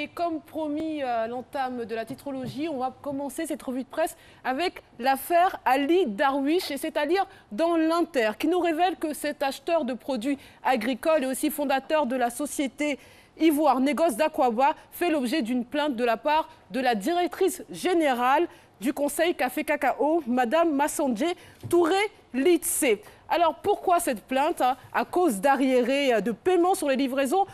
Et comme promis à l'entame de la titrologie, on va commencer cette revue de presse avec l'affaire Ali Darwish, et c'est à lire dans l'Inter, qui nous révèle que cet acheteur de produits agricoles et aussi fondateur de la société Ivoire Négoce d'Akwaba fait l'objet d'une plainte de la part de la directrice générale du Conseil Café Cacao, Madame Massandje Touré-Litsé. Alors pourquoi cette plainte? À cause d'arriérés de paiement sur les livraisons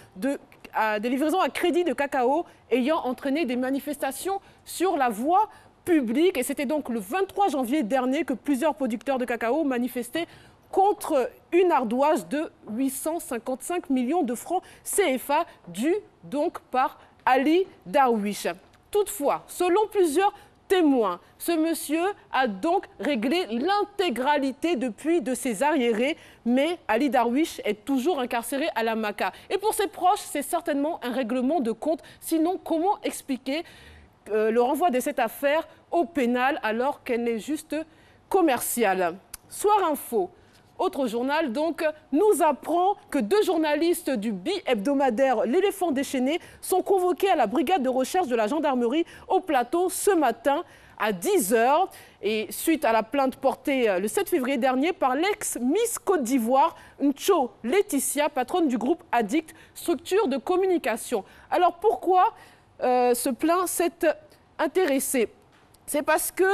des livraisons à crédit de cacao ayant entraîné des manifestations sur la voie publique. Et c'était donc le 23 janvier dernier que plusieurs producteurs de cacao manifestaient contre une ardoise de 855 millions de francs CFA due donc par Ali Darwish. Toutefois, selon plusieurs témoins, ce monsieur a donc réglé l'intégralité depuis de ses arriérés, mais Ali Darwish est toujours incarcéré à la Maka. Et pour ses proches, c'est certainement un règlement de compte. Sinon, comment expliquer le renvoi de cette affaire au pénal alors qu'elle n'est juste commerciale? Soir Info, autre journal, donc, nous apprend que 2 journalistes du bi-hebdomadaire L'éléphant déchaîné sont convoqués à la brigade de recherche de la gendarmerie au plateau ce matin à 10 h. Et suite à la plainte portée le 7 février dernier par l'ex-Miss Côte d'Ivoire, Ncho Laetitia, patronne du groupe Addict, structure de communication. Alors pourquoi se plaint cette intéressée? C'est parce que,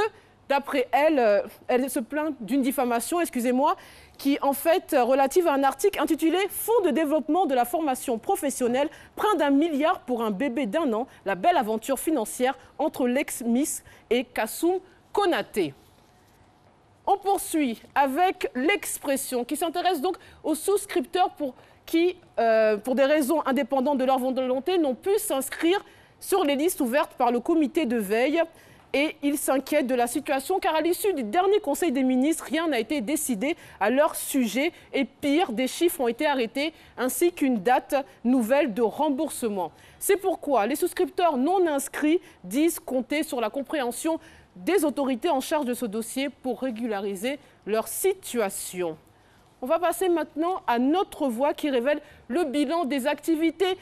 d'après elle, elle se plaint d'une diffamation, excusez-moi, qui en fait relative à un article intitulé « Fonds de développement de la formation professionnelle, près d'1 milliard pour un bébé d'1 an, la belle aventure financière entre l'ex-Miss et Kassoum Konaté ». On poursuit avec l'Expression qui s'intéresse donc aux souscripteurs qui, pour des raisons indépendantes de leur volonté, n'ont pu s'inscrire sur les listes ouvertes par le comité de veille. Et ils s'inquiètent de la situation car à l'issue du dernier Conseil des ministres, rien n'a été décidé à leur sujet. Et pire, des chiffres ont été arrêtés ainsi qu'une date nouvelle de remboursement. C'est pourquoi les souscripteurs non inscrits disent compter sur la compréhension des autorités en charge de ce dossier pour régulariser leur situation. On va passer maintenant à Notre Voix qui révèle le bilan des activités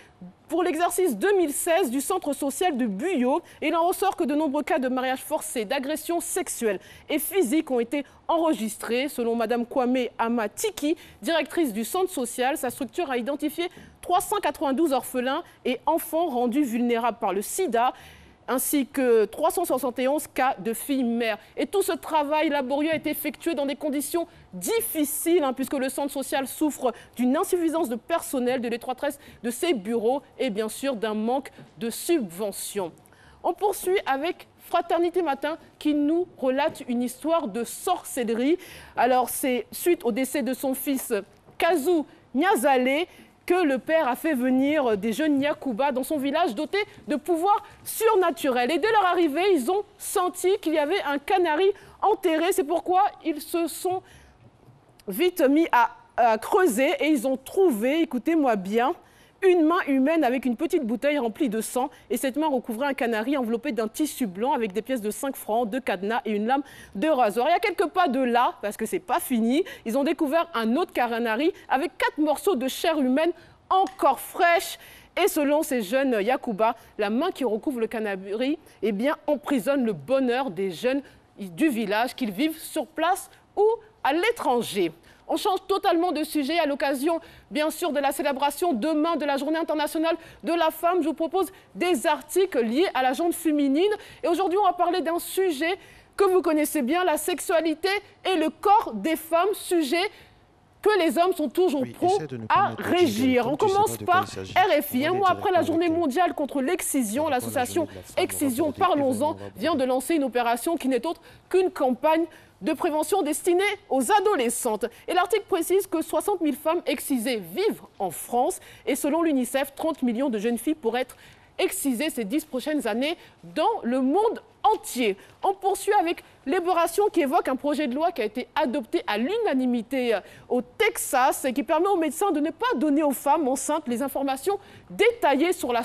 pour l'exercice 2016 du centre social de Buyo. Et il en ressort que de nombreux cas de mariage forcé, d'agressions sexuelles et physiques ont été enregistrés. Selon Madame Kwame Amatiki, directrice du centre social, sa structure a identifié 392 orphelins et enfants rendus vulnérables par le sida, ainsi que 371 cas de filles mères. Et tout ce travail laborieux a été effectué dans des conditions difficiles, puisque le centre social souffre d'une insuffisance de personnel, de l'étroitesse de ses bureaux et bien sûr d'un manque de subventions. On poursuit avec Fraternité Matin qui nous relate une histoire de sorcellerie. Alors c'est suite au décès de son fils Kazou Nyazale que le père a fait venir des jeunes Yakuba dans son village doté de pouvoirs surnaturels. Et dès leur arrivée, ils ont senti qu'il y avait un canari enterré. C'est pourquoi ils se sont vite mis à creuser et ils ont trouvé, écoutez-moi bien, une main humaine avec une petite bouteille remplie de sang. Et cette main recouvrait un canari enveloppé d'un tissu blanc avec des pièces de 5 francs, 2 cadenas et une lame de rasoir. Et à quelques pas de là, parce que c'est pas fini, ils ont découvert un autre canari avec 4 morceaux de chair humaine encore fraîche. Et selon ces jeunes Yakuba, la main qui recouvre le canari emprisonne le bonheur des jeunes du village, qu'ils vivent sur place ou à l'étranger. On change totalement de sujet à l'occasion, bien sûr, de la célébration demain de la Journée internationale de la femme. Je vous propose des articles liés à la gente féminine. Et aujourd'hui, on va parler d'un sujet que vous connaissez bien, la sexualité et le corps des femmes, sujet que les hommes sont toujours pros à régir. On commence par RFI. Un mois après la Journée mondiale contre l'excision, l'association Excision Parlons-en vient de lancer une opération qui n'est autre qu'une campagne de prévention destinée aux adolescentes. Et l'article précise que 60 000 femmes excisées vivent en France et selon l'UNICEF, 30 millions de jeunes filles pourraient être excisées ces 10 prochaines années dans le monde entier. On poursuit avec Libération qui évoque un projet de loi qui a été adopté à l'unanimité au Texas et qui permet aux médecins de ne pas donner aux femmes enceintes les informations détaillées sur la